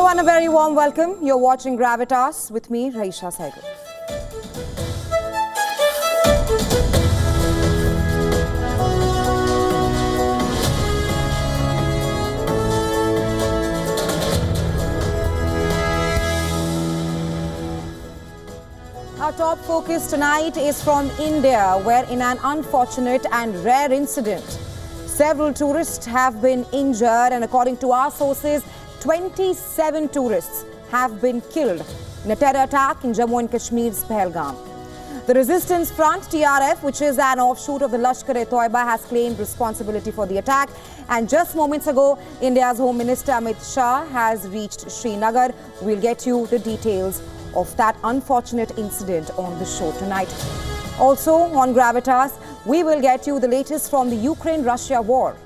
Hello and a very warm welcome. You're watching Gravitas with me, Raisha Saigal. Our top focus tonight is from India, where in an unfortunate and rare incident, several tourists have been injured, and according to our sources, 27 tourists have been killed in a terror attack in Jammu and Kashmir's Pahalgam. The Resistance Front, TRF, which is an offshoot of the Lashkar-e-Toiba, has claimed responsibility for the attack. And just moments ago, India's Home Minister Amit Shah has reached Srinagar. We'll get you the details of that unfortunate incident on the show tonight. Also on Gravitas, we will get you the latest from the Ukraine-Russia war,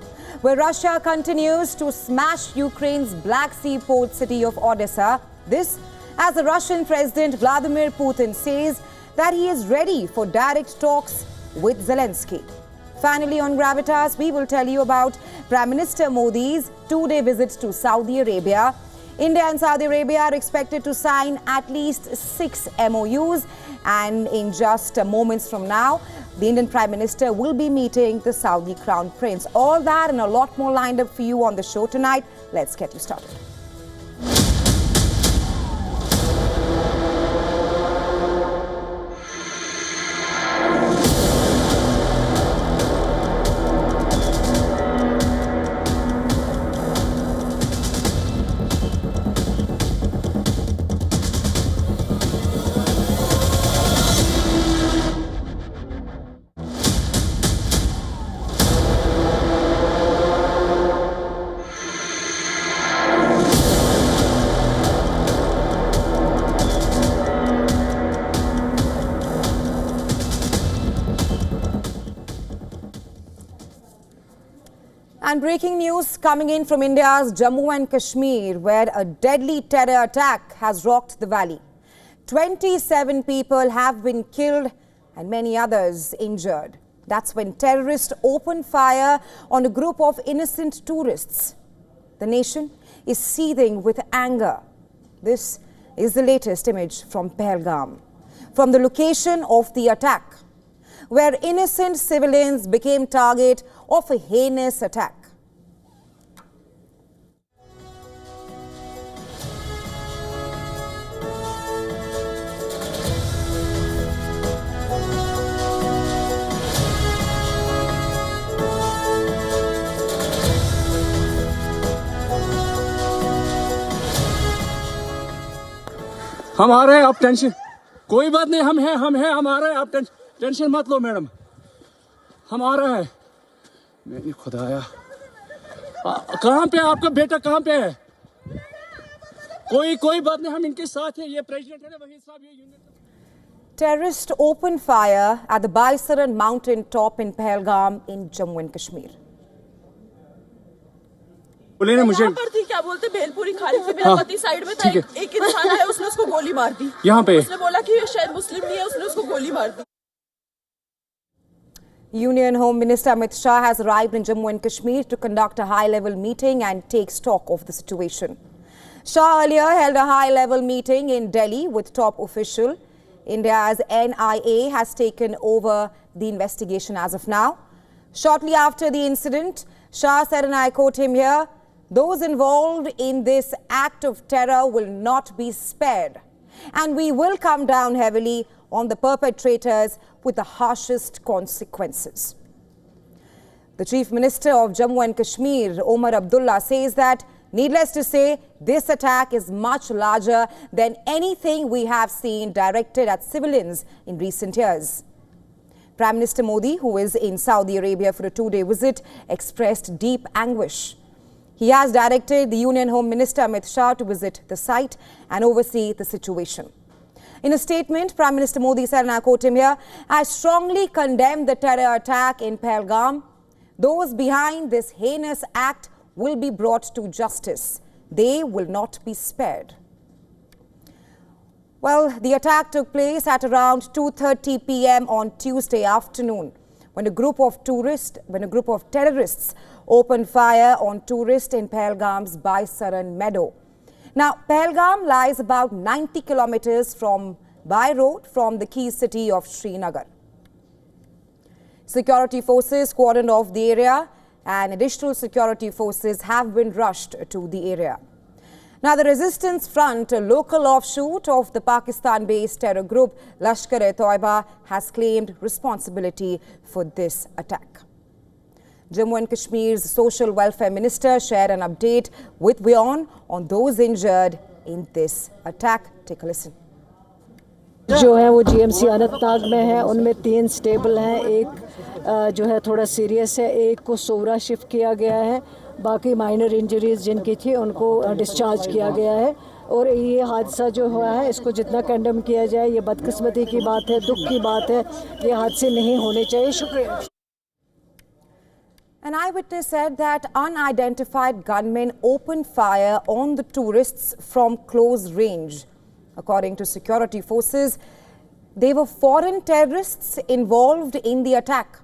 where Russia continues to smash Ukraine's Black Sea port city of Odessa. This as the Russian President Vladimir Putin says that he is ready for direct talks with Zelensky. Finally, on Gravitas, we will tell you about Prime Minister Modi's two-day visit to Saudi Arabia. India and Saudi Arabia are expected to sign at least 6 MOUs, and in just moments from now, the Indian Prime Minister will be meeting the Saudi Crown Prince. All that and a lot more lined up for you on the show tonight. Let's get you started. And breaking news coming in from India's Jammu and Kashmir, where a deadly terror attack has rocked the valley. 27 people have been killed and many others injured. That's when terrorists opened fire on a group of innocent tourists. The nation is seething with anger. This is the latest image from Pahalgam, from the location of the attack, where innocent civilians became target of a heinous attack. हम आ रहे हैं, आप tension कोई बात नहीं, हम हैं हम आ रहे हैं, आप टेंशन मत लो मैडम, हम आ रहे हैं। मैंने खुदाया, कहाँ पे आपका बेटा, कहाँ पे है? कोई बात नहीं, हम इनके साथ हैं, ये प्रेसिडेंट है ना, वही साहब ये unit. Terrorists opened fire at the Baisaran mountain top in Pahalgam in Jammu and Kashmir. बोले ना मुझे क्या बोलते भेलपुरी खाली से मेरा पति साइड में था, एक इंसान है, उसने उसको गोली मार दी। यहाँ पे उसने बोला कि शायद मुस्लिम नहीं है, उसने उसको गोली मार दी। Union Home Minister Amit Shah has arrived in Jammu and Kashmir to conduct a high-level meeting and take stock of the situation. Shah earlier held a high-level meeting in Delhi with top official. India's NIA has taken over the investigation as of now. Shortly after the incident, Shah said, and I quote him here, "Those involved in this act of terror will not be spared, and we will come down heavily on the perpetrators with the harshest consequences." The Chief Minister of Jammu and Kashmir, Omar Abdullah, says that, needless to say, this attack is much larger than anything we have seen directed at civilians in recent years. Prime Minister Modi, who is in Saudi Arabia for a two-day visit, expressed deep anguish. He has directed the Union Home Minister Amit Shah to visit the site and oversee the situation. In a statement, Prime Minister Modi said, and I quote him here, "I strongly condemn the terror attack in Pahalgam. Those behind this heinous act will be brought to justice. They will not be spared." Well, the attack took place at around 2:30 p.m. on Tuesday afternoon, when a group of terrorists opened fire on tourists in Pahalgam's Baisaran meadow. Now, Pahalgam lies about 90 kilometers by road from the key city of Srinagar. Security forces cordoned off the area and additional security forces have been rushed to the area. Now, the Resistance Front, a local offshoot of the Pakistan-based terror group Lashkar-e-Toiba, has claimed responsibility for this attack. Jammu and Kashmir's Social Welfare Minister shared an update with WION on those injured in this attack. Take a listen. जो है वो GMC Anantnag में है, उनमें 3 stable हैं, एक जो है थोड़ा सीरियस है, एक को सोवरा शिफ्ट किया गया है, बाकी माइनर इंजरीज जिनकी थी उनको डिस्चार्ज किया गया है। और ये हादसा जो हुआ है इसको जितना कंडेम किया जाए, ये बदकिस्मती की बात है, दुख की बात है, ये हादसे नहीं होने चाहिए। शुक्रिया। An eyewitness said that unidentified gunmen opened fire on the tourists from close range. According to security forces, they were foreign terrorists involved in the attack.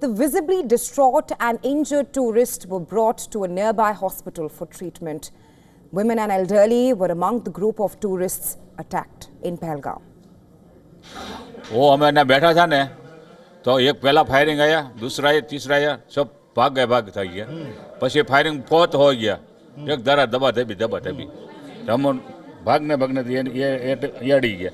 The visibly distraught and injured tourists were brought to a nearby hospital for treatment. Women and elderly were among the group of tourists attacked in Pahalgam. वो हमें ना बैठा था ने तो एक पहला firing आया, दूसरा आया, तीसरा आया, सब भाग था गया। પછી फायरिंग बहुत हो गया, एक दरा दबा दबी हम भागने ये अड़ी गया।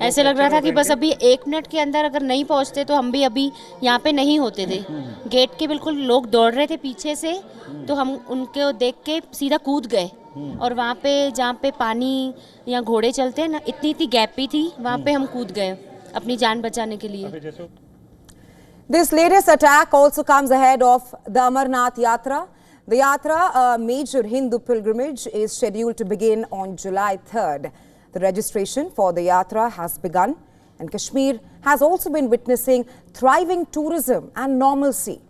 ऐसे लग रहा था कि बस अभी 1 मिनट के अंदर अगर नहीं पहुंचते तो हम भी अभी यहाँ पे नहीं होते थे। गेट के बिल्कुल लोग दौड़ रहे थे पीछे से, तो हम उनको देख के सीधा कूद गए और वहाँ पे जहाँ पे पानी या घोड़े चलते हैं ना, इतनी गैप भी थी, वहाँ पे हम कूद गए अपनी जान बचाने के लिए। This latest attack also comes ahead of the Amarnath Yatra. The Yatra, a major Hindu pilgrimage, is scheduled to begin on July 3rd. The registration for the Yatra has begun, and Kashmir has also been witnessing thriving tourism and normalcy.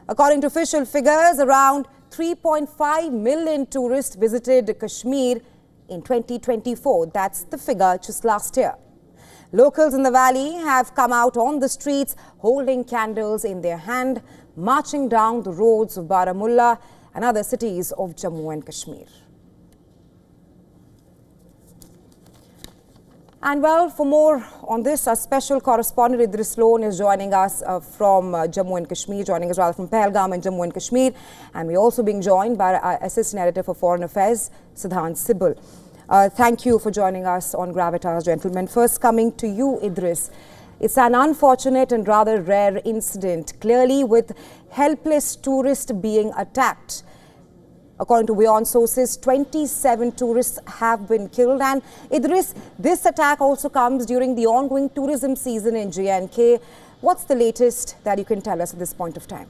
According to official figures, around 3.5 million tourists visited Kashmir in 2024. That's the figure just last year. Locals in the valley have come out on the streets holding candles in their hand, marching down the roads of Baramulla and other cities of Jammu and Kashmir. And well, for more on this, our special correspondent Idris Sloan is joining us from Jammu and Kashmir, joining us rather from Pahalgam and Jammu and Kashmir. And we're also being joined by our Assistant Editor for Foreign Affairs, Siddhant Sibal. Thank you for joining us on Gravitas, gentlemen. First, coming to you, Idris. It's an unfortunate and rather rare incident, clearly with helpless tourists being attacked. According to WION sources, 27 tourists have been killed. And Idris, this attack also comes during the ongoing tourism season in J&K. What's the latest that you can tell us at this point of time?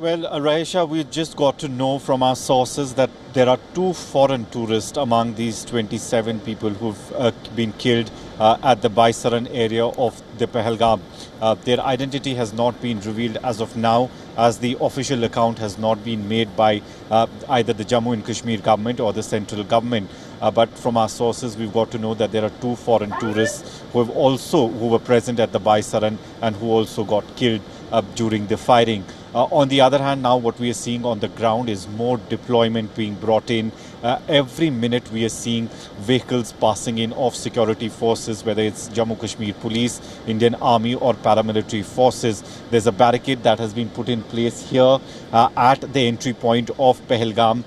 Well, Raisha, we just got to know from our sources that there are 2 foreign tourists among these 27 people who've been killed at the Baisaran area of the Pahalgam. Their identity has not been revealed as of now, as the official account has not been made by either the Jammu and Kashmir government or the central government. But from our sources, we've got to know that there are 2 foreign tourists who were present at the Baisaran and who also got killed during the firing. On the other hand, now what we are seeing on the ground is more deployment being brought in. Every minute we are seeing vehicles passing in of security forces, whether it's Jammu Kashmir Police, Indian Army or paramilitary forces. There's a barricade that has been put in place here at the entry point of Pahalgam,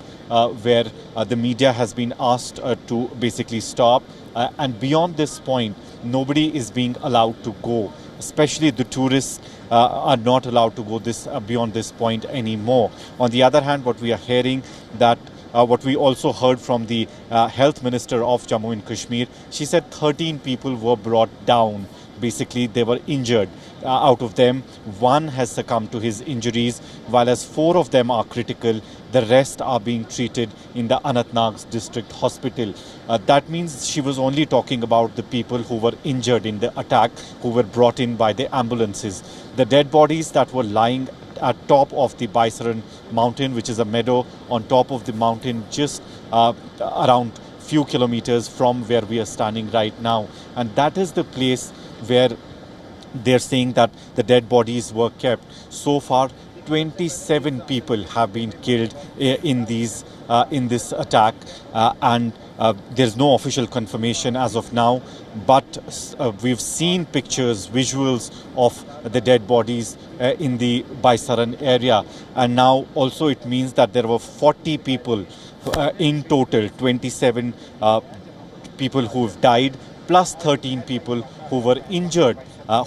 where the media has been asked to basically stop. And beyond this point, nobody is being allowed to go. Especially the tourists are not allowed to go beyond this point anymore. On the other hand, what we are hearing that what we also heard from the health minister of Jammu and Kashmir, she said 13 people were brought down. Basically, they were injured. Out of them, 1 has succumbed to his injuries, while as 4 of them are critical. The rest are being treated in the Anantnag district hospital. That means she was only talking about the people who were injured in the attack, who were brought in by the ambulances. The dead bodies that were lying at top of the Baisaran mountain, which is a meadow on top of the mountain, just around few kilometers from where we are standing right now. And that is the place where they're saying that the dead bodies were kept. So far, 27 people have been killed in this attack, and there's no official confirmation as of now, but we've seen pictures, visuals of the dead bodies in the Baisaran area, and now also it means that there were 40 people in total, 27 people who've died, plus 13 people who were injured,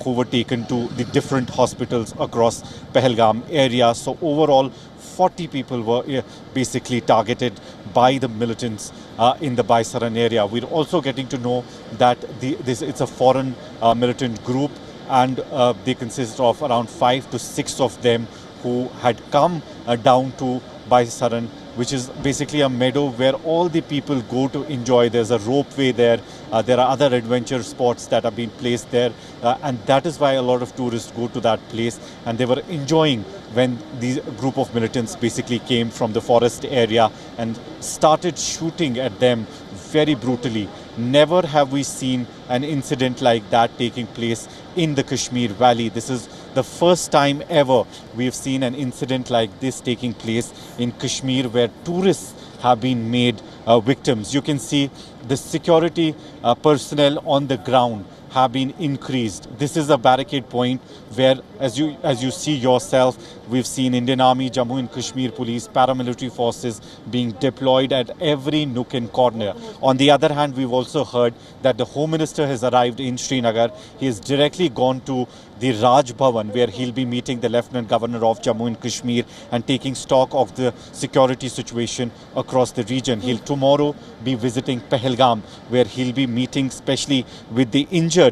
who were taken to the different hospitals across Pahalgam area. So overall, 40 people were basically targeted by the militants in the Baisaran area. We're also getting to know that it's a foreign militant group, and they consist of around 5 to 6 of them who had come down to Baisaran, which is basically a meadow where all the people go to enjoy. There's a ropeway there. There are other adventure spots that have been placed there. And that is why a lot of tourists go to that place. And they were enjoying when these group of militants basically came from the forest area and started shooting at them very brutally. Never have we seen an incident like that taking place in the Kashmir Valley. This is the first time ever we've seen an incident like this taking place in Kashmir, where tourists have been made victims. You can see the security personnel on the ground have been increased. This is a barricade point where, as you see yourself, we've seen Indian Army, Jammu and Kashmir Police, paramilitary forces being deployed at every nook and corner. On the other hand, we've also heard that the Home Minister has arrived in Srinagar. He has directly gone to the Raj Bhavan, where he'll be meeting the Lieutenant Governor of Jammu and Kashmir and taking stock of the security situation across the region. He'll tomorrow be visiting Pahalgam, where he'll be meeting especially with the injured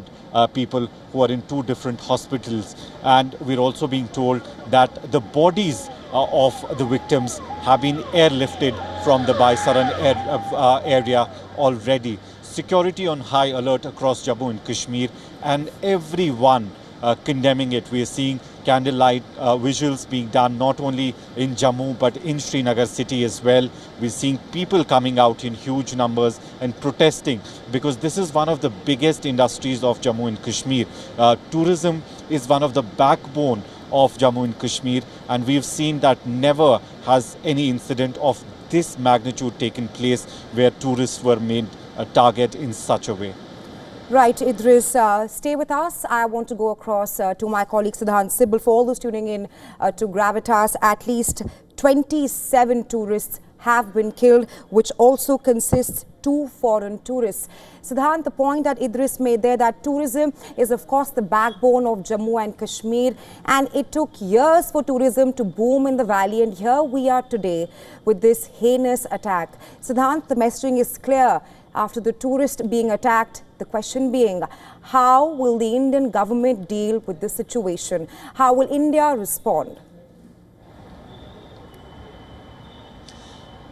people who are in 2 different hospitals. And we're also being told that the bodies of the victims have been airlifted from the Baisaran area already. Security on high alert across Jammu and Kashmir, and everyone condemning it. We are seeing candlelight visuals being done not only in Jammu but in Srinagar city as well. We're seeing people coming out in huge numbers and protesting, because this is one of the biggest industries of Jammu and Kashmir. Tourism is one of the backbone of Jammu and Kashmir, and we've seen that never has any incident of this magnitude taken place where tourists were made a target in such a way. Right, Idris, stay with us. I want to go across to my colleague Siddhant Sibal. For all those tuning in to Gravitas, at least 27 tourists have been killed, which also consists 2 foreign tourists. Siddhant, the point that Idris made there, that tourism is of course the backbone of Jammu and Kashmir, and it took years for tourism to boom in the valley, and here we are today with this heinous attack. Siddhant, the messaging is clear. After the tourist being attacked, the question being, how will the Indian government deal with this situation? How will India respond?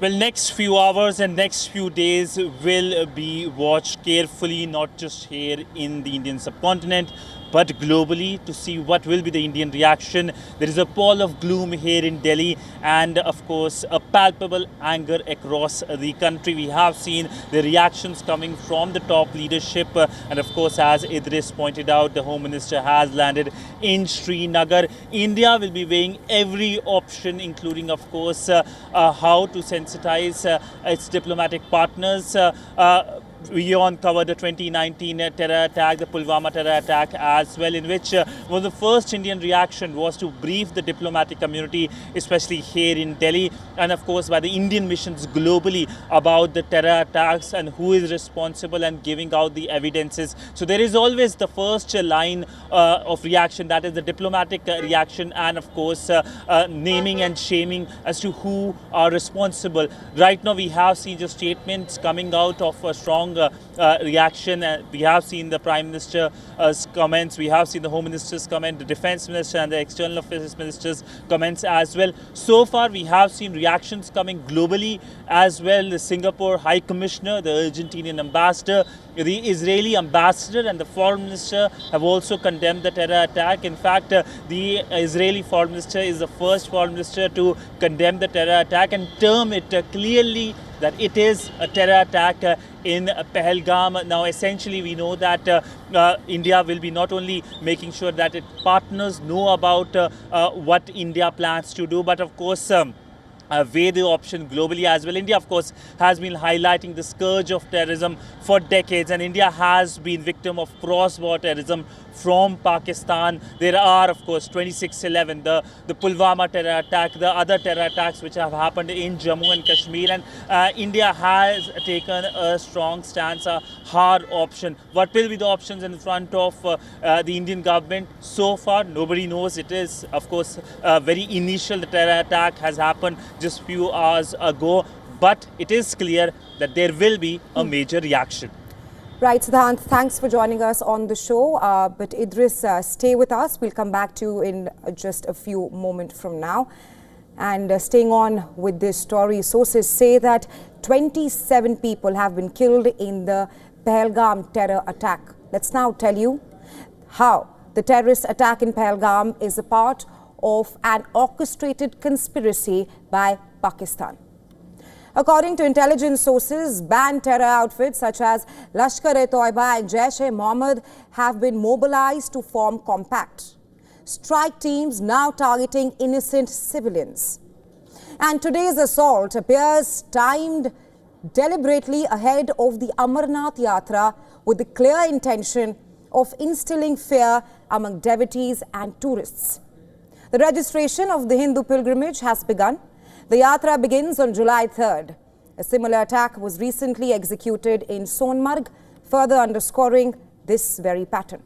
Well, next few hours and next few days will be watched carefully, not just here in the Indian subcontinent, but globally, to see what will be the Indian reaction. There is a pall of gloom here in Delhi, and of course a palpable anger across the country. We have seen the reactions coming from the top leadership, and of course, as Idris pointed out, the Home Minister has landed in Srinagar. India will be weighing every option, including of course how to sensitize its diplomatic partners. WION covered the 2019 terror attack, the Pulwama terror attack as well, in which one of the first Indian reaction was to brief the diplomatic community, especially here in Delhi, and of course by the Indian missions globally, about the terror attacks and who is responsible, and giving out the evidences. So there is always the first line of reaction, that is the diplomatic reaction, and of course naming and shaming as to who are responsible. Right now we have seen just statements coming out of a strong reaction. We have seen the Prime Minister's comments, we have seen the Home Minister's comment, the Defence Minister and the External Affairs Minister's comments as well. So far we have seen reactions coming globally as well. The Singapore High Commissioner, the Argentinian Ambassador, the Israeli Ambassador and the Foreign Minister have also condemned the terror attack. In fact, the Israeli Foreign Minister is the first Foreign Minister to condemn the terror attack and term it clearly that it is a terror attack in Pahalgam. Now, essentially, we know that India will be not only making sure that its partners know about what India plans to do, but of course, weigh the option globally as well. India, of course, has been highlighting the scourge of terrorism for decades, and India has been victim of cross-border terrorism from Pakistan. There are, of course, 26/11, the Pulwama terror attack, the other terror attacks which have happened in Jammu and Kashmir, and India has taken a strong stance, a hard option. What will be the options in front of the Indian government? So far, nobody knows. It is, of course, very initial. The terror attack has happened just few hours ago, but it is clear that there will be a major reaction. Right, Siddhant, thanks for joining us on the show. But Idris, stay with us. We'll come back to you in just a few moments from now. And staying on with this story, sources say that 27 people have been killed in the Pahalgam terror attack. Let's now tell you how the terrorist attack in Pahalgam is a part of an orchestrated conspiracy by Pakistan. According to intelligence sources, banned terror outfits such as Lashkar-e-Toiba and Jaish-e-Mohammed have been mobilized to form compact strike teams now targeting innocent civilians. And today's assault appears timed deliberately ahead of the Amarnath Yatra with the clear intention of instilling fear among devotees and tourists. The registration of the Hindu pilgrimage has begun. The Yatra begins on July 3rd. A similar attack was recently executed in Sonmarg, further underscoring this very pattern.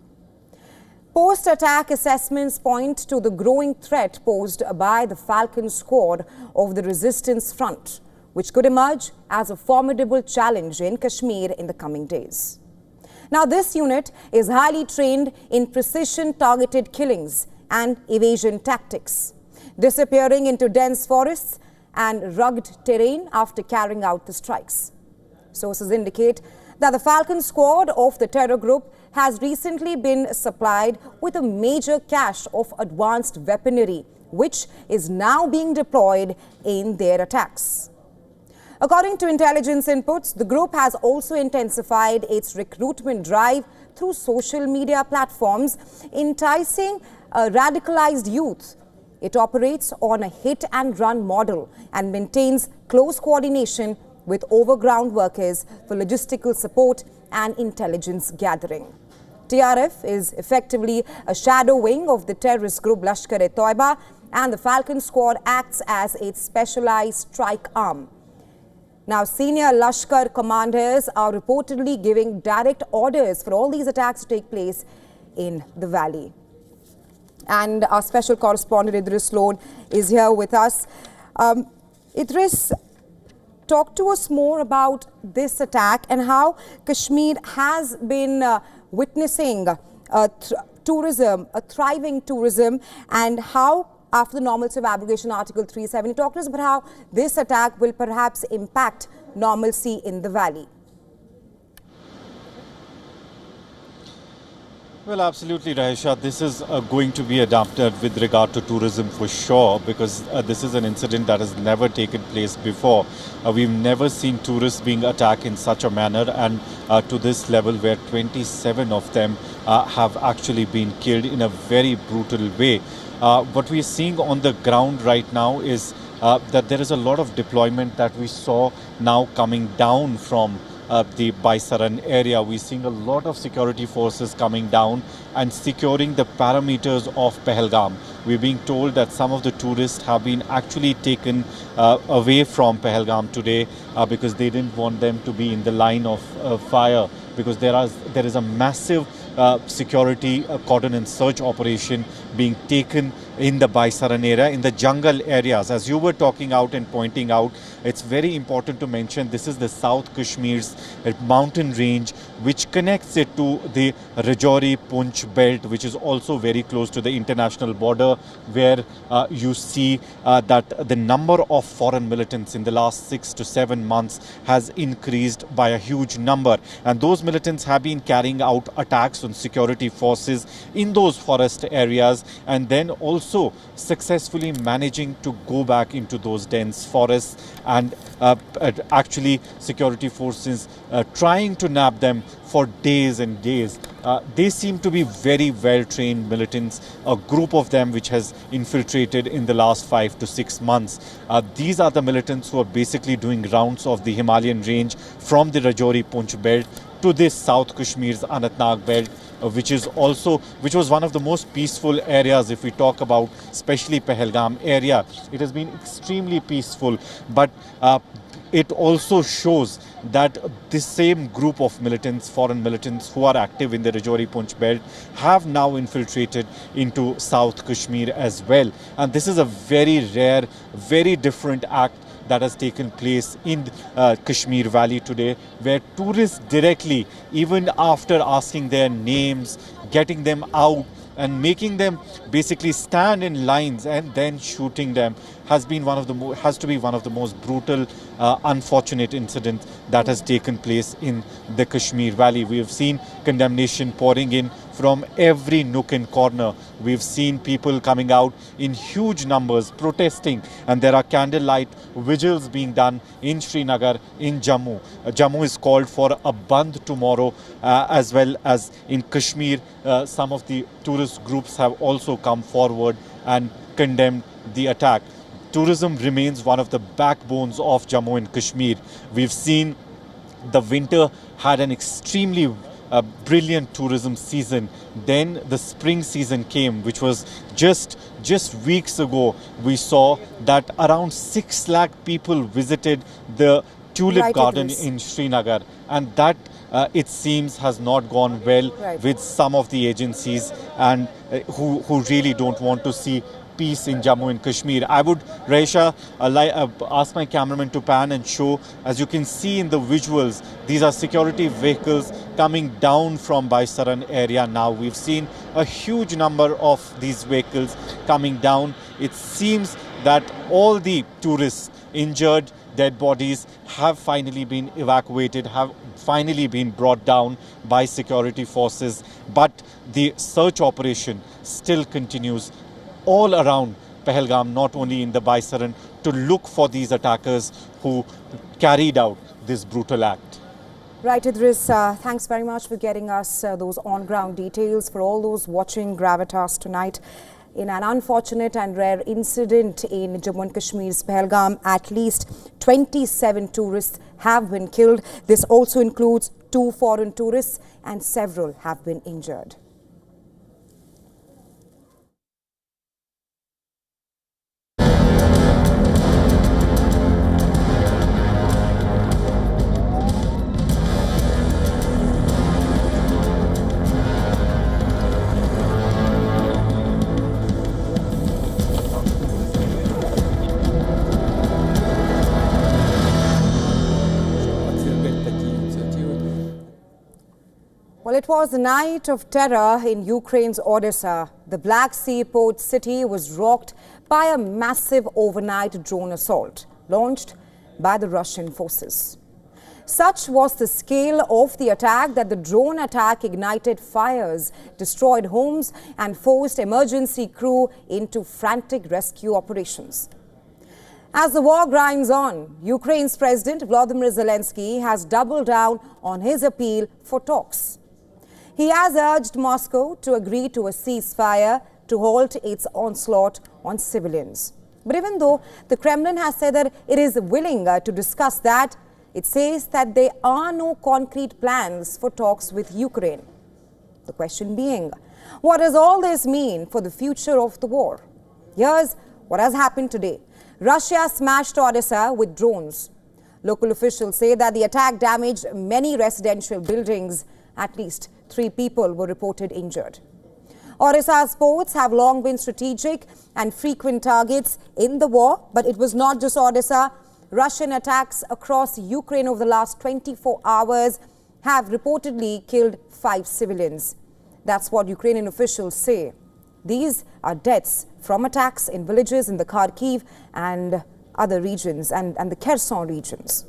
Post-attack assessments point to the growing threat posed by the Falcon Squad of the Resistance Front, which could emerge as a formidable challenge in Kashmir in the coming days. Now, this unit is highly trained in precision-targeted killings and evasion tactics, disappearing into dense forests and rugged terrain after carrying out the strikes. Sources indicate that the Falcon Squad of the terror group has recently been supplied with a major cache of advanced weaponry, which is now being deployed in their attacks. According to intelligence inputs, the group has also intensified its recruitment drive through social media platforms, enticing radicalized youth. It operates on a hit-and-run model and maintains close coordination with overground workers for logistical support and intelligence gathering. TRF is effectively a shadow wing of the terrorist group Lashkar-e-Toiba, and the Falcon Squad acts as its specialized strike arm. Now, senior Lashkar commanders are reportedly giving direct orders for all these attacks to take place in the valley. And our special correspondent Idris Sloan is here with us. Idris, talk to us more about this attack and how Kashmir has been witnessing tourism, a thriving tourism, and how, after the normalcy of abrogation Article 370, talk to us about how this attack will perhaps impact normalcy in the valley. Well, absolutely, Rahisha. This is going to be adapted with regard to tourism for sure, because this is an incident that has never taken place before. We've never seen tourists being attacked in such a manner, and to this level where 27 of them have actually been killed in a very brutal way. What we're seeing on the ground right now is that there is a lot of deployment that we saw now coming down from the Baisaran area. We're seeing a lot of security forces coming down and securing the parameters of Pahalgam. We're being told that some of the tourists have been actually taken away from Pahalgam today because they didn't want them to be in the line of fire, because there is a massive security cordon and search operation being taken in the Baisaran area, in the jungle areas. As you were talking out and pointing out, it's very important to mention this is the South Kashmir's mountain range, which connects it to the Rajouri-Punch belt, which is also very close to the international border, where you see that the number of foreign militants in the last 6 to 7 months has increased by a huge number. And those militants have been carrying out attacks on security forces in those forest areas, and then also also successfully managing to go back into those dense forests, and actually security forces trying to nab them for days and days. They seem to be very well trained militants, a group of them which has infiltrated in the last 5 to 6 months. These are the militants who are basically doing rounds of the Himalayan range from the Rajouri-Poonch belt to this South Kashmir's Anantnag belt, which was one of the most peaceful areas. If we talk about especially Pahalgam area, it has been extremely peaceful, but it also shows that the same group of militants, foreign militants who are active in the Rajouri-Poonch belt, have now infiltrated into South Kashmir as well. And this is a very rare, very different act that has taken place in Kashmir Valley today, where tourists directly, even after asking their names, getting them out and making them basically stand in lines and then shooting them, has to be one of the most brutal, unfortunate incidents that has taken place in the Kashmir Valley. We have seen condemnation pouring in from every nook and corner. We've seen people coming out in huge numbers protesting, and there are candlelight vigils being done in Srinagar, in Jammu. Jammu is called for a Bandh tomorrow, as well as in Kashmir. Some of the tourist groups have also come forward and condemned the attack. Tourism remains one of the backbones of Jammu and Kashmir. We've seen the winter had an extremely brilliant tourism season. Then the spring season came, which was just weeks ago. We saw that around 6 lakh people visited the tulip garden in Srinagar, and that it seems has not gone well with some of the agencies, and who really don't want to see peace in Jammu and Kashmir. I would, Raisha, ask my cameraman to pan and show. As you can see in the visuals, these are security vehicles coming down from Baisaran area now. We've seen a huge number of these vehicles coming down. It seems that all the tourists injured, dead bodies have finally been evacuated, have finally been brought down by security forces. But the search operation still continues all around Pahalgam, not only in the Baisaran, to look for these attackers who carried out this brutal act. Right, Idris, thanks very much for getting us those on-ground details. For all those watching Gravitas tonight, in an unfortunate and rare incident in Jammu and Kashmir's Pahalgam, at least 27 tourists have been killed. This also includes 2 foreign tourists, and several have been injured. Well, it was a night of terror in Ukraine's Odessa. The Black Sea port city was rocked by a massive overnight drone assault launched by the Russian forces. Such was the scale of the attack that the drone attack ignited fires, destroyed homes, and forced emergency crew into frantic rescue operations. As the war grinds on, Ukraine's President Volodymyr Zelensky has doubled down on his appeal for talks. He has urged Moscow to agree to a ceasefire to halt its onslaught on civilians. But even though the Kremlin has said that it is willing to discuss that, it says that there are no concrete plans for talks with Ukraine. The question being, what does all this mean for the future of the war? Here's what has happened today. Russia smashed Odessa with drones. Local officials say that the attack damaged many residential buildings. At least 3 people were reported injured. Odessa's ports have long been strategic and frequent targets in the war, but it was not just Odessa. Russian attacks across Ukraine over the last 24 hours have reportedly killed 5 civilians. That's what Ukrainian officials say. These are deaths from attacks in villages in the Kharkiv and other regions and the Kherson regions.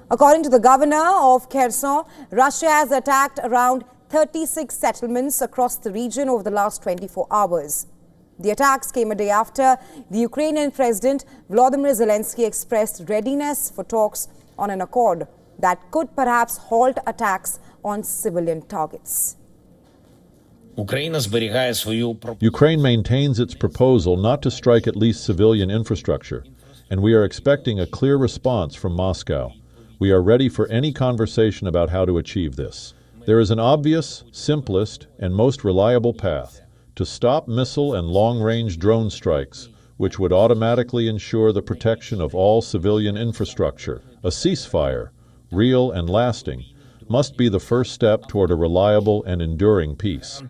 According to the governor of Kherson, Russia has attacked around 36 settlements across the region over the last 24 hours. The attacks came a day after the Ukrainian President Volodymyr Zelensky expressed readiness for talks on an accord that could perhaps halt attacks on civilian targets. Ukraine maintains its proposal not to strike at least civilian infrastructure, and we are expecting a clear response from Moscow. We are ready for any conversation about how to achieve this. There is an obvious, simplest, and most reliable path to stop missile and long-range drone strikes, which would automatically ensure the protection of all civilian infrastructure. A ceasefire, real and lasting, must be the first step toward a reliable and enduring peace.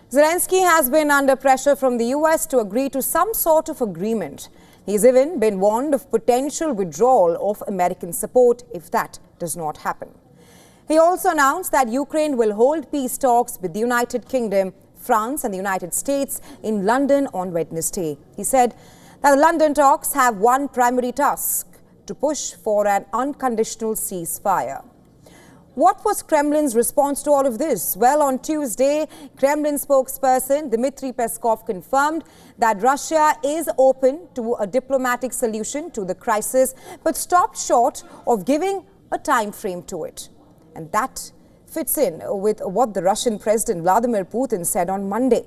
Zelensky has been under pressure from the US to agree to some sort of agreement. He's even been warned of potential withdrawal of American support if that does not happen. He also announced that Ukraine will hold peace talks with the United Kingdom, France and the United States in London on Wednesday. He said that the London talks have one primary task: to push for an unconditional ceasefire. What was Kremlin's response to all of this? Well, on Tuesday, Kremlin spokesperson Dmitry Peskov confirmed that Russia is open to a diplomatic solution to the crisis, but stopped short of giving a time frame to it. And that fits in with what the Russian President Vladimir Putin said on Monday.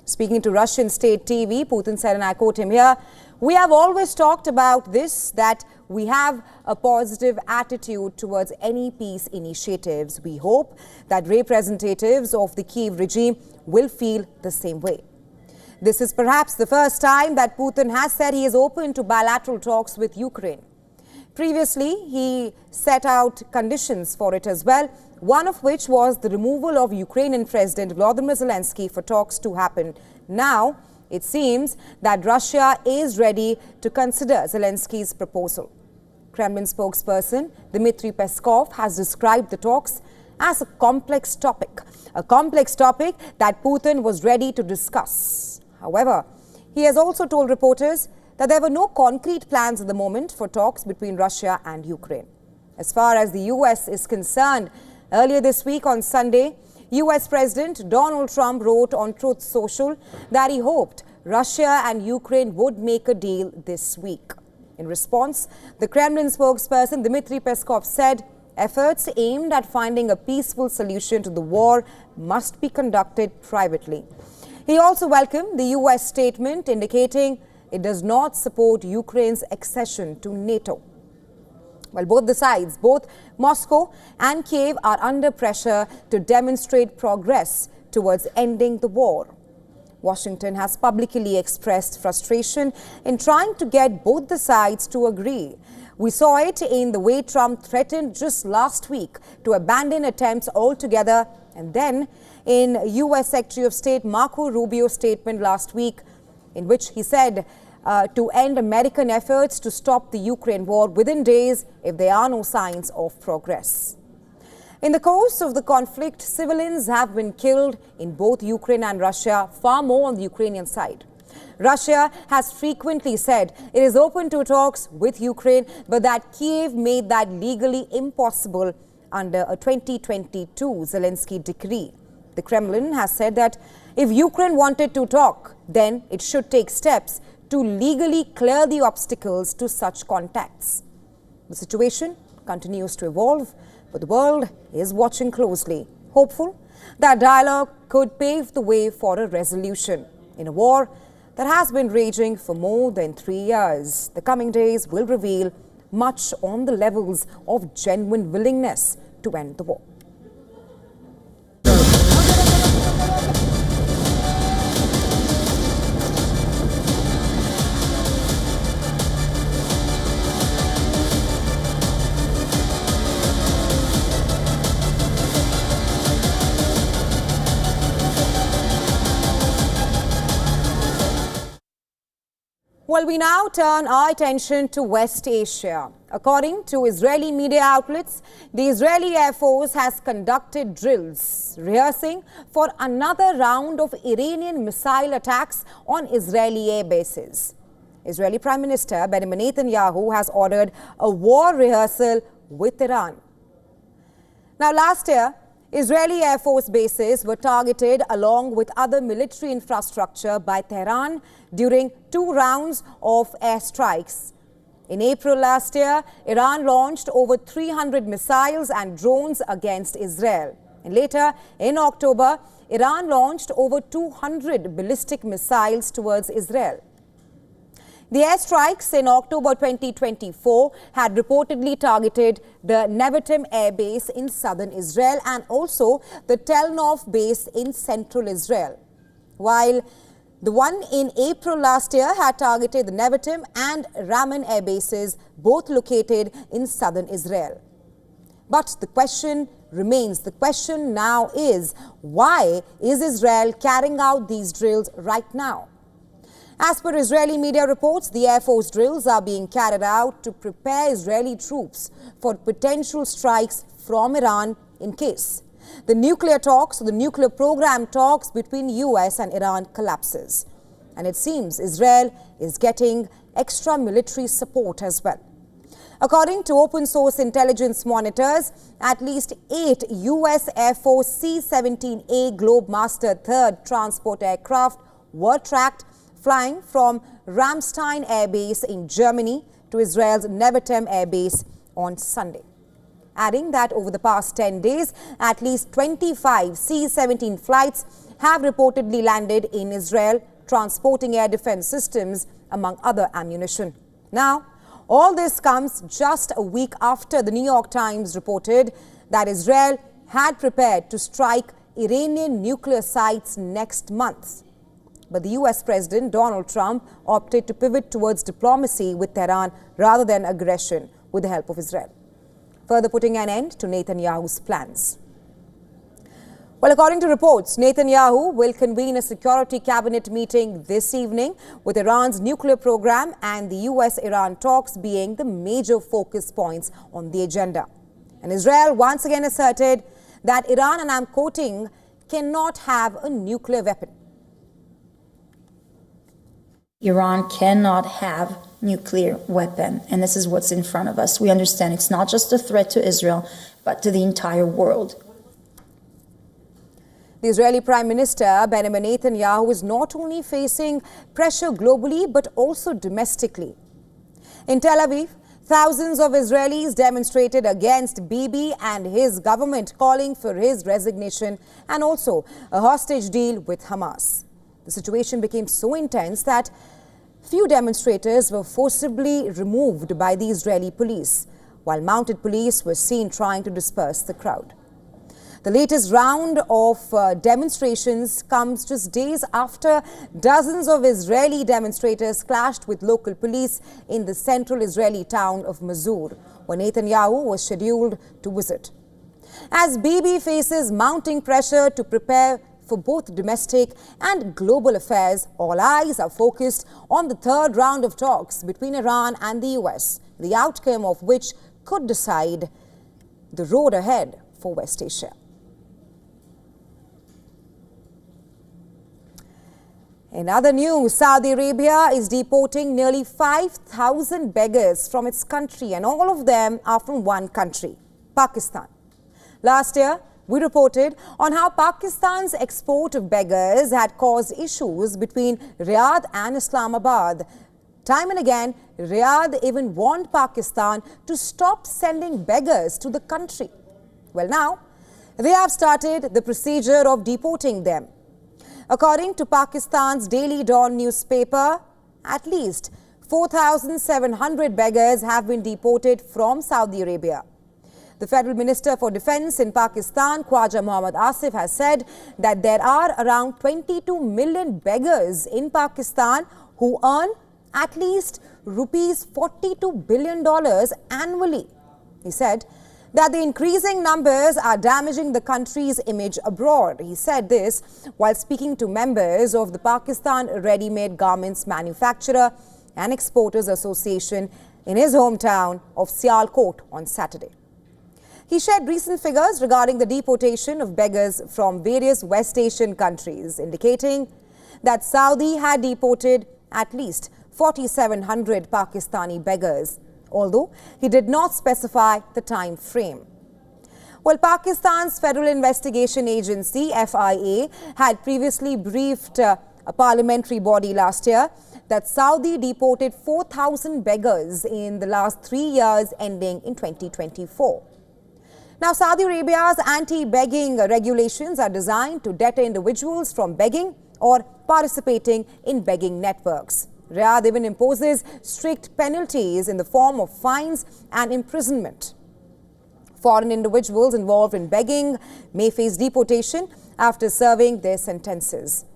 Speaking to Russian state TV, Putin said, and I quote him here, "We have always talked about this, that we have a positive attitude towards any peace initiatives. We hope that representatives of the Kyiv regime will feel the same way." This is perhaps the first time that Putin has said he is open to bilateral talks with Ukraine. Previously, he set out conditions for it as well, one of which was the removal of Ukrainian President Volodymyr Zelensky for talks to happen. Now, it seems that Russia is ready to consider Zelensky's proposal. Kremlin spokesperson Dmitry Peskov has described the talks as a complex topic that Putin was ready to discuss. However, he has also told reporters that there were no concrete plans at the moment for talks between Russia and Ukraine. As far as the US is concerned, earlier this week on Sunday, US President Donald Trump wrote on Truth Social that he hoped Russia and Ukraine would make a deal this week. In response, the Kremlin spokesperson Dmitry Peskov said efforts aimed at finding a peaceful solution to the war must be conducted privately. He also welcomed the US statement indicating it does not support Ukraine's accession to NATO. Well, both the sides, both Moscow and Kyiv, are under pressure to demonstrate progress towards ending the war. Washington has publicly expressed frustration in trying to get both the sides to agree. We saw it in the way Trump threatened just last week to abandon attempts altogether, and then in US Secretary of State Marco Rubio's statement last week, in which he said to end American efforts to stop the Ukraine war within days if there are no signs of progress. In the course of the conflict, civilians have been killed in both Ukraine and Russia, far more on the Ukrainian side. Russia has frequently said it is open to talks with Ukraine, but that Kyiv made that legally impossible under a 2022 Zelensky decree. The Kremlin has said that if Ukraine wanted to talk, then it should take steps to legally clear the obstacles to such contacts. The situation continues to evolve, but the world is watching closely, hopeful that dialogue could pave the way for a resolution in a war that has been raging for more than 3 years. The coming days will reveal much on the levels of genuine willingness to end the war. Well, we now turn our attention to West Asia. According to Israeli media outlets, the Israeli Air Force has conducted drills, rehearsing for another round of Iranian missile attacks on Israeli air bases. Israeli Prime Minister Benjamin Netanyahu has ordered a war rehearsal with Iran. Now, last year, Israeli Air Force bases were targeted along with other military infrastructure by Tehran during 2 rounds of airstrikes. In April last year, Iran launched over 300 missiles and drones against Israel. And later, in October, Iran launched over 200 ballistic missiles towards Israel. The airstrikes in October 2024 had reportedly targeted the Nevatim Air Base in southern Israel and also the Tel Nof base in central Israel, while the one in April last year had targeted the Nevatim and Raman air bases, both located in southern Israel. But the question remains. The question now is, why is Israel carrying out these drills right now? As per Israeli media reports, the Air Force drills are being carried out to prepare Israeli troops for potential strikes from Iran in case the nuclear talks, or the nuclear program talks between US and Iran collapses. And it seems Israel is getting extra military support as well. According to open source intelligence monitors, at least 8 US Air Force C-17A Globemaster III transport aircraft were tracked flying from Ramstein Air Base in Germany to Israel's Nevatim Air Base on Sunday. Adding that over the past 10 days, at least 25 C-17 flights have reportedly landed in Israel, transporting air defense systems, among other ammunition. Now, all this comes just a week after the New York Times reported that Israel had prepared to strike Iranian nuclear sites next month. But the US President Donald Trump opted to pivot towards diplomacy with Tehran rather than aggression with the help of Israel, further putting an end to Netanyahu's plans. Well, according to reports, Netanyahu will convene a security cabinet meeting this evening, with Iran's nuclear program and the US-Iran talks being the major focus points on the agenda. And Israel once again asserted that Iran, and I'm quoting, cannot have a nuclear weapon. Iran cannot have nuclear weapon, and this is what's in front of us. We understand it's not just a threat to Israel, but to the entire world. The Israeli Prime Minister Benjamin Netanyahu is not only facing pressure globally, but also domestically. In Tel Aviv, thousands of Israelis demonstrated against Bibi and his government, calling for his resignation and also a hostage deal with Hamas. The situation became so intense that few demonstrators were forcibly removed by the Israeli police, while mounted police were seen trying to disperse the crowd. The latest round of demonstrations comes just days after dozens of Israeli demonstrators clashed with local police in the central Israeli town of Mazur, where Netanyahu was scheduled to visit. As Bibi faces mounting pressure to prepare for both domestic and global affairs, all eyes are focused on the third round of talks between Iran and the US, the outcome of which could decide the road ahead for West Asia. In other news, Saudi Arabia is deporting nearly 5,000 beggars from its country, and all of them are from one country, Pakistan. Last year, we reported on how Pakistan's export of beggars had caused issues between Riyadh and Islamabad. Time and again, Riyadh even warned Pakistan to stop sending beggars to the country. Well, now, they have started the procedure of deporting them. According to Pakistan's Daily Dawn newspaper, at least 4,700 beggars have been deported from Saudi Arabia. The Federal Minister for Defence in Pakistan, Khwaja Mohammad Asif, has said that there are around 22 million beggars in Pakistan who earn at least rupees $42 billion annually. He said that the increasing numbers are damaging the country's image abroad. He said this while speaking to members of the Pakistan Ready-Made Garments Manufacturer and Exporters Association in his hometown of Sialkot on Saturday. He shared recent figures regarding the deportation of beggars from various West Asian countries, indicating that Saudi had deported at least 4,700 Pakistani beggars, although he did not specify the time frame. Well, Pakistan's Federal Investigation Agency, FIA, had previously briefed a parliamentary body last year that Saudi deported 4,000 beggars in the last 3 years ending in 2024. Now, Saudi Arabia's anti-begging regulations are designed to deter individuals from begging or participating in begging networks. Riyadh even imposes strict penalties in the form of fines and imprisonment. Foreign individuals involved in begging may face deportation after serving their sentences.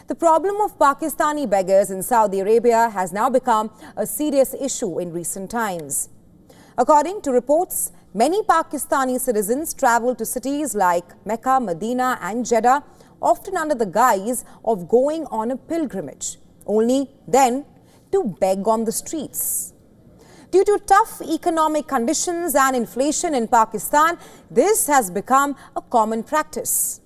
The problem of Pakistani beggars in Saudi Arabia has now become a serious issue in recent times. According to reports, many Pakistani citizens travel to cities like Mecca, Medina and Jeddah, often under the guise of going on a pilgrimage, only then to beg on the streets. Due to tough economic conditions and inflation in Pakistan, this has become a common practice.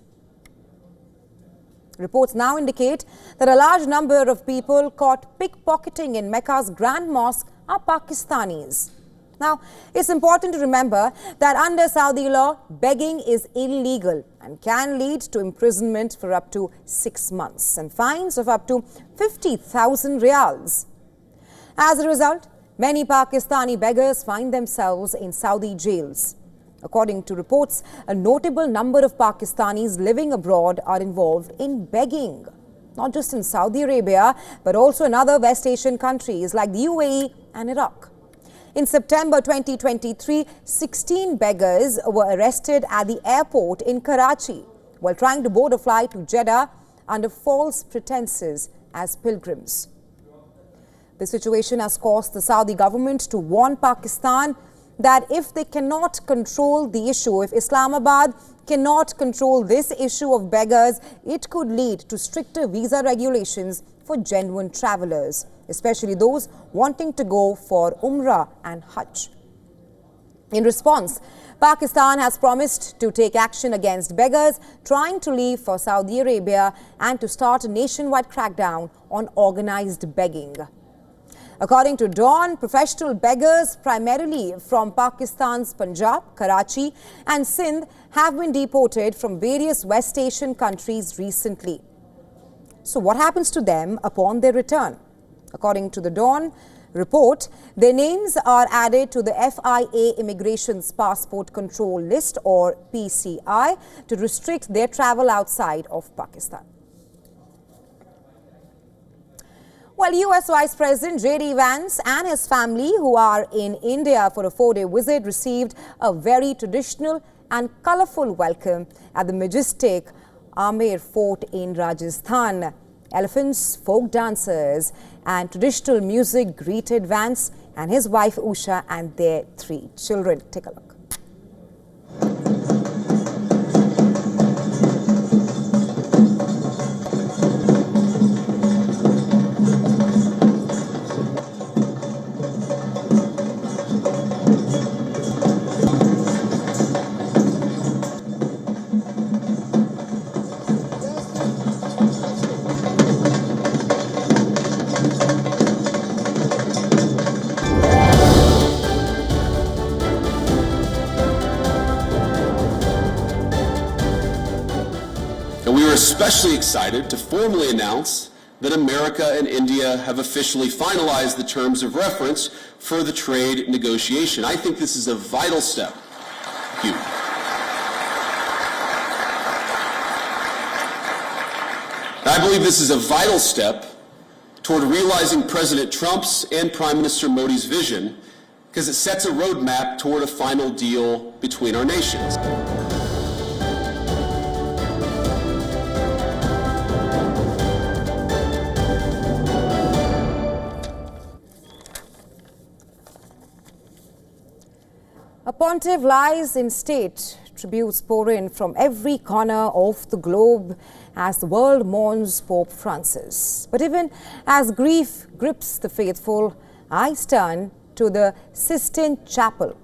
Reports now indicate that a large number of people caught pickpocketing in Mecca's Grand Mosque are Pakistanis. Now, it's important to remember that under Saudi law, begging is illegal and can lead to imprisonment for up to 6 months and fines of up to 50,000 riyals. As a result, many Pakistani beggars find themselves in Saudi jails. According to reports, a notable number of Pakistanis living abroad are involved in begging, not just in Saudi Arabia, but also in other West Asian countries like the UAE and Iraq. In September 2023, 16 beggars were arrested at the airport in Karachi while trying to board a flight to Jeddah under false pretenses as pilgrims. The situation has caused the Saudi government to warn Pakistan that if they cannot control the issue, if Islamabad cannot control this issue of beggars, it could lead to stricter visa regulations for genuine travelers, especially those wanting to go for Umrah and Hajj. In response, Pakistan has promised to take action against beggars trying to leave for Saudi Arabia and to start a nationwide crackdown on organized begging. According to Dawn, professional beggars primarily from Pakistan's Punjab, Karachi and Sindh have been deported from various West Asian countries recently. So what happens to them upon their return? According to the Dawn report, their names are added to the FIA Immigration's Passport Control List or PCI to restrict their travel outside of Pakistan. Well, US Vice President J.D. Vance and his family, who are in India for a 4-day visit, received a very traditional and colorful welcome at the majestic Amer Fort in Rajasthan. Elephants, folk dancers and traditional music greeted Vance and his wife Usha and their 3 children. Take a look. We are especially excited to formally announce that America and India have officially finalized the terms of reference for the trade negotiation. I think this is a vital step. Thank you. I believe this is a vital step toward realizing President Trump's and Prime Minister Modi's vision because it sets a roadmap toward a final deal between our nations. A pontiff lies in state. Tributes pour in from every corner of the globe as the world mourns Pope Francis. But even as grief grips the faithful, eyes turn to the Sistine Chapel,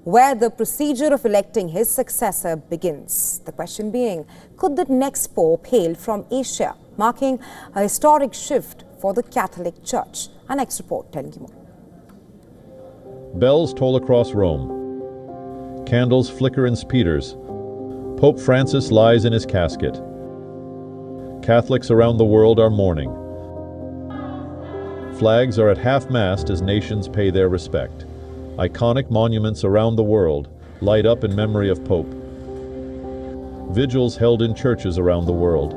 where the procedure of electing his successor begins. The question being, could the next Pope hail from Asia, marking a historic shift for the Catholic Church? Our next report telling you more. Bells toll across Rome. Candles flicker in speeders. Pope Francis lies in his casket. Catholics around the world are mourning. Flags are at half-mast as nations pay their respect. Iconic monuments around the world light up in memory of Pope. Vigils held in churches around the world.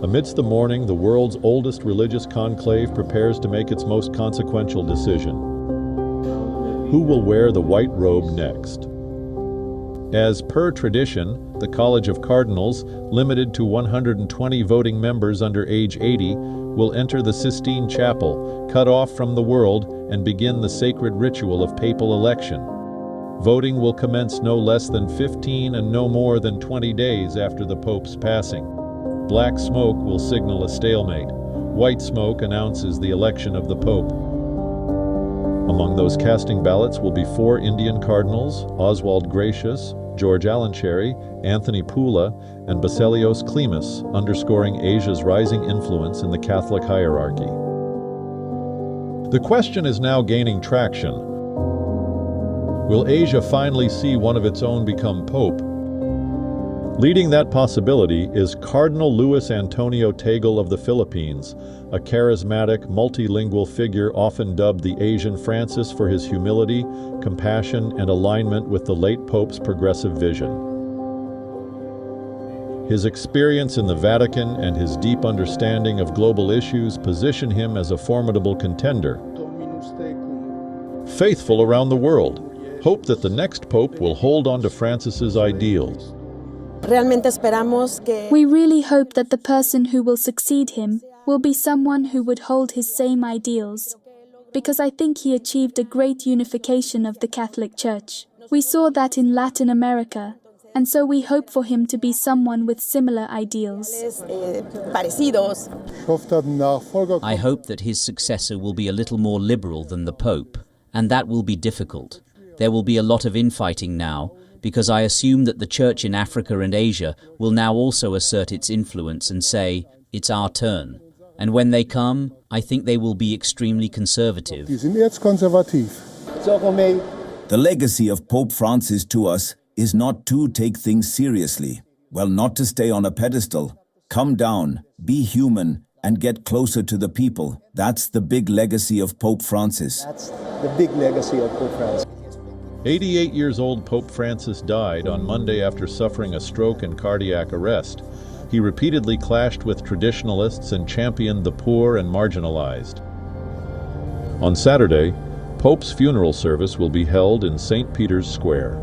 Amidst the mourning, the world's oldest religious conclave prepares to make its most consequential decision. Who will wear the white robe next? As per tradition, the College of Cardinals, limited to 120 voting members under age 80, will enter the Sistine Chapel, cut off from the world, and begin the sacred ritual of papal election. Voting will commence no less than 15 and no more than 20 days after the Pope's passing. Black smoke will signal a stalemate. White smoke announces the election of the Pope. Among those casting ballots will be 4 Indian cardinals, Oswald Gracious, George Alancherry, Anthony Pula, and Baselios Klimas, underscoring Asia's rising influence in the Catholic hierarchy. The question is now gaining traction. Will Asia finally see one of its own become Pope? Leading that possibility is Cardinal Luis Antonio Tagle of the Philippines, a charismatic, multilingual figure often dubbed the Asian Francis for his humility, compassion, and alignment with the late Pope's progressive vision. His experience in the Vatican and his deep understanding of global issues position him as a formidable contender. Faithful around the world hope that the next Pope will hold on to Francis's ideals. We really hope that the person who will succeed him will be someone who would hold his same ideals, because I think he achieved a great unification of the Catholic Church. We saw that in Latin America, and so we hope for him to be someone with similar ideals. I hope that his successor will be a little more liberal than the Pope, and that will be difficult. There will be a lot of infighting now, because I assume that the Church in Africa and Asia will now also assert its influence and say, it's our turn. And when they come, I think they will be extremely conservative. The legacy of Pope Francis to us is not to take things seriously. Well, not to stay on a pedestal. Come down, be human, and get closer to the people. That's the big legacy of Pope Francis. That's the big legacy of Pope Francis. 88 years old Pope Francis died on Monday after suffering a stroke and cardiac arrest. He repeatedly clashed with traditionalists and championed the poor and marginalized. On Saturday, Pope's funeral service will be held in St. Peter's Square.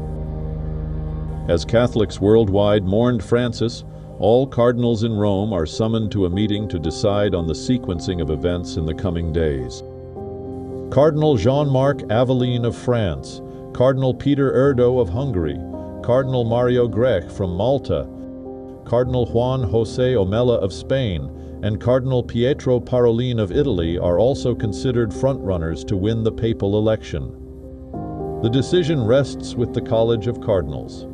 As Catholics worldwide mourned Francis, all cardinals in Rome are summoned to a meeting to decide on the sequencing of events in the coming days. Cardinal Jean-Marc Aveline of France, Cardinal Peter Erdo of Hungary, Cardinal Mario Grech from Malta, Cardinal Juan José Omella of Spain, and Cardinal Pietro Parolin of Italy are also considered frontrunners to win the papal election. The decision rests with the College of Cardinals.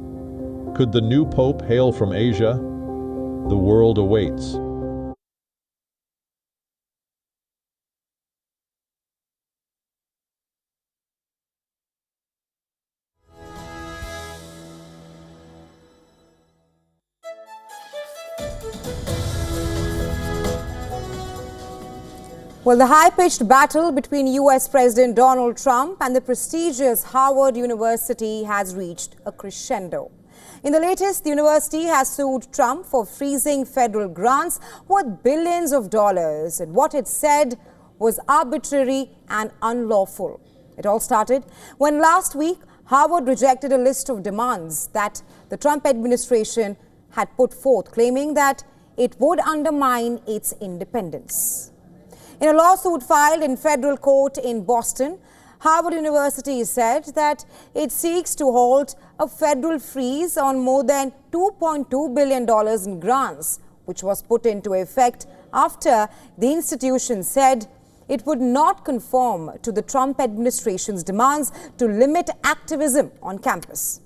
Could the new Pope hail from Asia? The world awaits. Well, the high-pitched battle between US President Donald Trump and the prestigious Harvard University has reached a crescendo. In the latest, the university has sued Trump for freezing federal grants worth billions of dollars and what it said was arbitrary and unlawful. It all started when last week Harvard rejected a list of demands that the Trump administration had put forth, claiming that it would undermine its independence. In a lawsuit filed in federal court in Boston, Harvard University said that it seeks to halt a federal freeze on more than $2.2 billion in grants, which was put into effect after the institution said it would not conform to the Trump administration's demands to limit activism on campus.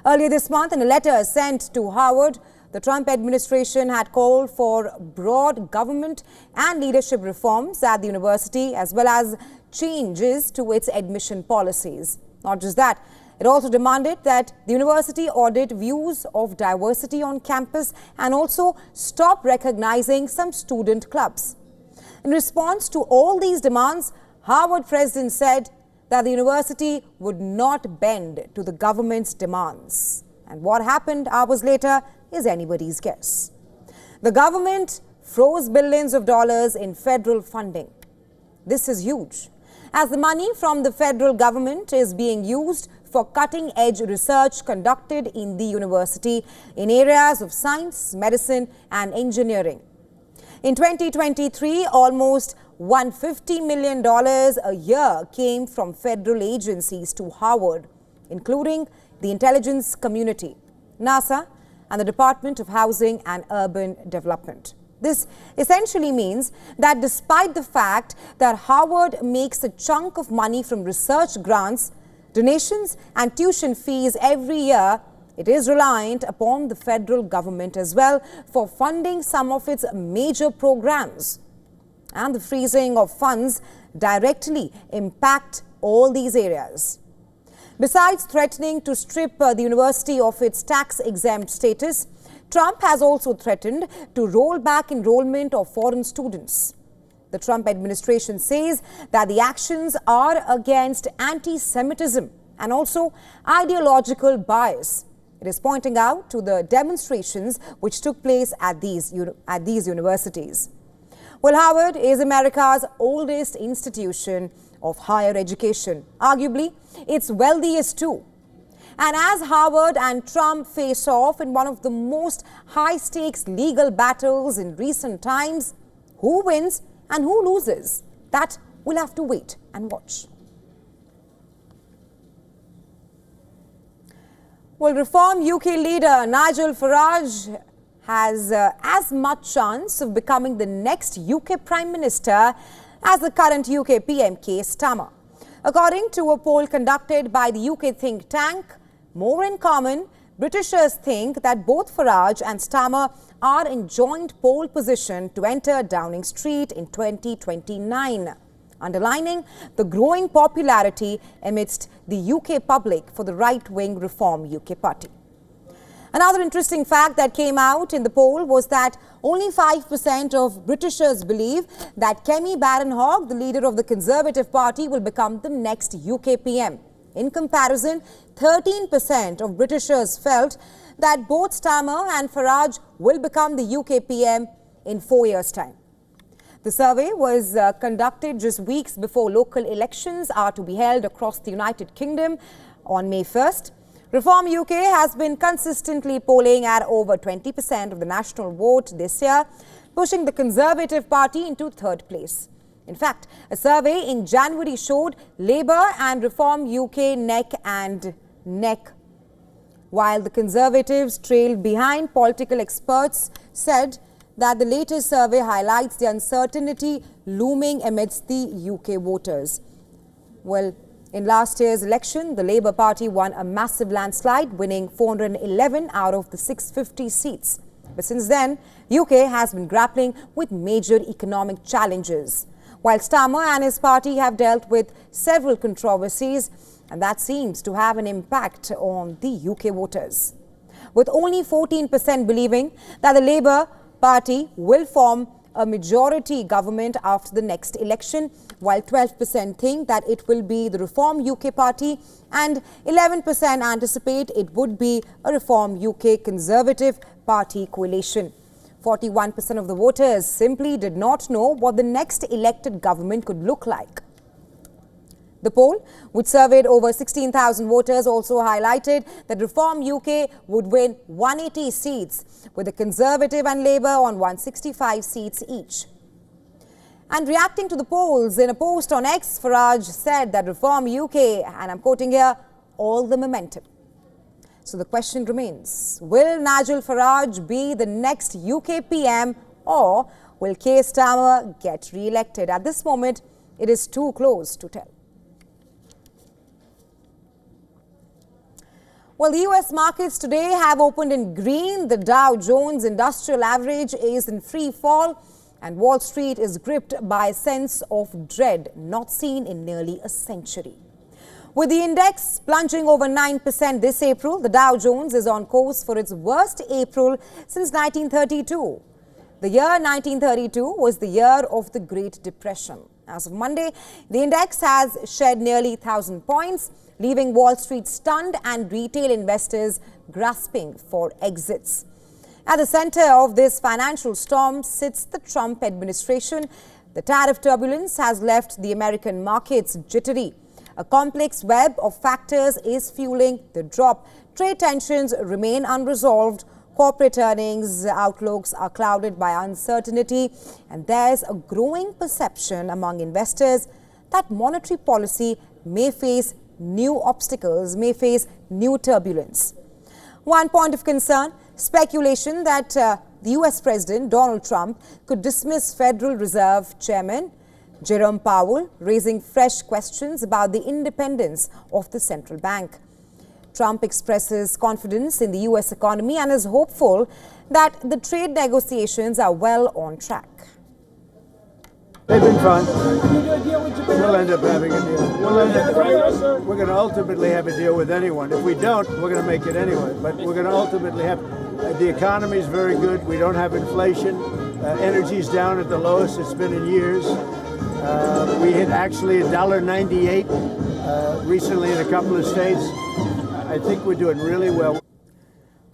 Earlier this month, in a letter sent to Harvard, the Trump administration had called for broad government and leadership reforms at the university, as well as changes to its admission policies. Not just that, It also demanded that the university audit views of diversity on campus and also stop recognizing some student clubs. In response to all these demands, Harvard president said that the university would not bend to the government's demands. And what happened hours later is anybody's guess. The government froze billions of dollars in federal funding. This is huge, as the money from the federal government is being used for cutting-edge research conducted in the university in areas of science, medicine and engineering. In 2023, almost $150 million a year came from federal agencies to Harvard, including the intelligence community, NASA, and the Department of Housing and Urban Development. This essentially means that despite the fact that Harvard makes a chunk of money from research grants, donations and tuition fees every year, it is reliant upon the federal government as well for funding some of its major programs. And the freezing of funds directly impact all these areas. Besides threatening to strip the university of its tax-exempt status, Trump has also threatened to roll back enrollment of foreign students. The Trump administration says that the actions are against anti-Semitism and also ideological bias. It is pointing out to the demonstrations which took place at these universities. Well, Harvard is America's oldest institution of higher education, arguably its wealthiest too. And as Harvard and Trump face off in one of the most high-stakes legal battles in recent times, who wins and who loses? That we'll have to wait and watch. Well, Reform UK leader Nigel Farage has as much chance of becoming the next UK Prime Minister as the current UK PM Keir Starmer. According to a poll conducted by the UK think tank More in Common, Britishers think that both Farage and Starmer are in joint pole position to enter Downing Street in 2029, underlining the growing popularity amidst the UK public for the right-wing Reform UK party. Another interesting fact that came out in the poll was that only 5% of Britishers believe that Kemi Badenoch, the leader of the Conservative Party, will become the next UK PM. In comparison, 13% of Britishers felt that both Starmer and Farage will become the UK PM in 4 years' time. The survey was conducted just weeks before local elections are to be held across the United Kingdom on May 1st. Reform UK has been consistently polling at over 20% of the national vote this year, pushing the Conservative Party into third place. In fact, a survey in January showed Labour and Reform UK neck and neck. While the Conservatives trailed behind, political experts said that the latest survey highlights the uncertainty looming amidst the UK voters. Well, in last year's election, the Labour Party won a massive landslide, winning 411 out of the 650 seats. But since then, UK has been grappling with major economic challenges, while Starmer and his party have dealt with several controversies, and that seems to have an impact on the UK voters. With only 14% believing that the Labour Party will form a majority government after the next election, while 12% think that it will be the Reform UK Party and 11% anticipate it would be a Reform UK Conservative Party coalition. 41% of the voters simply did not know what the next elected government could look like. The poll, which surveyed over 16,000 voters, also highlighted that Reform UK would win 180 seats, with the Conservative and Labour on 165 seats each. And reacting to the polls in a post on X, Farage said that Reform UK, and I'm quoting here, all the momentum. So the question remains, will Nigel Farage be the next UK PM, or will Keir Starmer get re-elected? At this moment, it is too close to tell. Well, the US markets today have opened in green. The Dow Jones Industrial Average is in free fall, and Wall Street is gripped by a sense of dread not seen in nearly a century. With the index plunging over 9% this April, the Dow Jones is on course for its worst April since 1932. The year 1932 was the year of the Great Depression. As of Monday, the index has shed nearly 1,000 points, leaving Wall Street stunned and retail investors grasping for exits. At the center of this financial storm sits the Trump administration. The tariff turbulence has left the American markets jittery. A complex web of factors is fueling the drop. Trade tensions remain unresolved. Corporate earnings outlooks are clouded by uncertainty. And there's a growing perception among investors that monetary policy may face new obstacles, may face new turbulence. One point of concern, speculation that the US President Donald Trump could dismiss Federal Reserve Chairman Jerome Powell, raising fresh questions about the independence of the central bank. Trump expresses confidence in the US economy and is hopeful that the trade negotiations are well on track. They've been fun. We'll end up having a deal. We're going to ultimately have a deal with anyone. If we don't, we're going to make it anyway. But we're going to ultimately have... the economy is very good. We don't have inflation. Energy's down at the lowest it's been in years. We hit actually $1.98 recently in a couple of states. I think we're doing really well.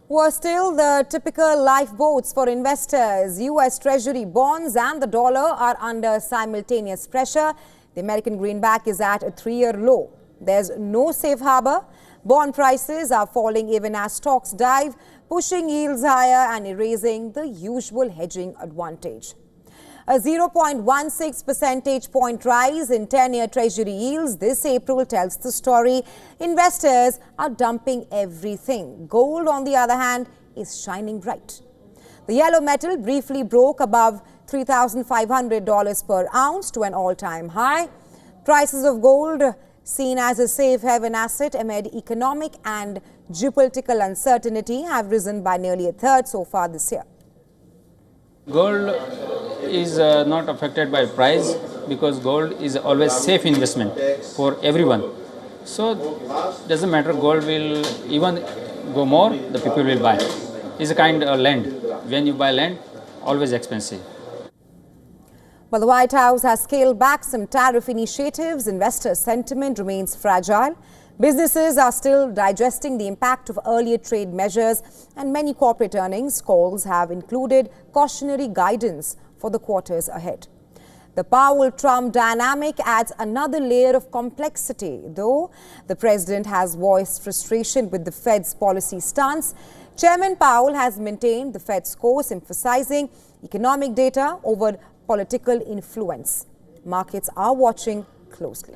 Were still the typical lifeboats for investors. US Treasury bonds and the dollar are under simultaneous pressure. The American greenback is at a 3-year low. There's no safe harbor. Bond prices are falling even as stocks dive, pushing yields higher and erasing the usual hedging advantage. A 0.16 percentage point rise in 10-year Treasury yields this April tells the story. Investors are dumping everything. Gold, on the other hand, is shining bright. The yellow metal briefly broke above $3,500 per ounce to an all-time high. Prices of gold seen as a safe haven asset amid economic and geopolitical uncertainty have risen by nearly a third so far this year. Gold is not affected by price because gold is always safe investment for everyone. So doesn't matter, gold will even go more, the people will buy. It's a kind of land. When you buy land, always expensive. Well, the White House has scaled back some tariff initiatives. Investor sentiment remains fragile. Businesses are still digesting the impact of earlier trade measures, and many corporate earnings calls have included cautionary guidance for the quarters ahead. The Powell-Trump dynamic adds another layer of complexity. Though the president has voiced frustration with the Fed's policy stance, Chairman Powell has maintained the Fed's course, emphasizing economic data over political influence. Markets are watching closely.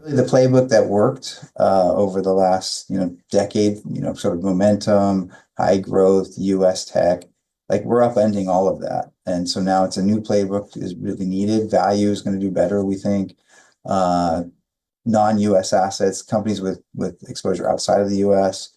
The playbook that worked over the last decade, sort of momentum, high growth, U.S. tech, like we're upending all of that. And so now it's a new playbook is really needed. Value is going to do better, we think. Non-U.S. assets, companies with exposure outside of the U.S.,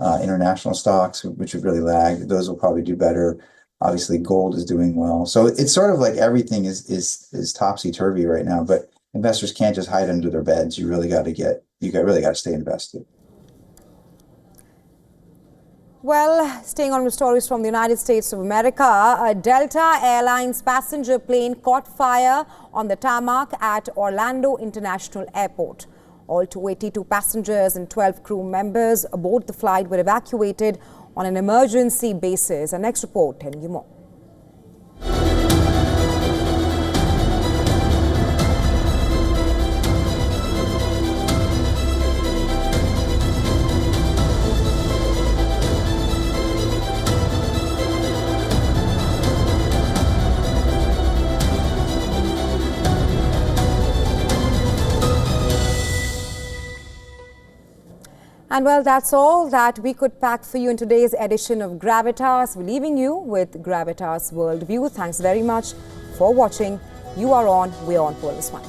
international stocks, which have really lagged, those will probably do better. Obviously, gold is doing well. So it's sort of like everything is topsy-turvy right now, but investors can't just hide under their beds. You really got to stay invested. Well, staying on with stories from the United States of America, a Delta Airlines passenger plane caught fire on the tarmac at Orlando International Airport. All 282 passengers and 12 crew members aboard the flight were evacuated on an emergency basis. Our next report telling you more. And well, that's all that we could pack for you in today's edition of Gravitas. We're leaving you with Gravitas Worldview. Thanks very much for watching. You are on WION The World.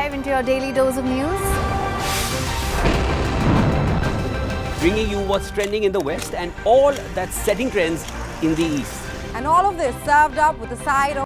dive into your daily dose of news. Bringing you what's trending in the West and all that's setting trends in the East. And all of this served up with a side of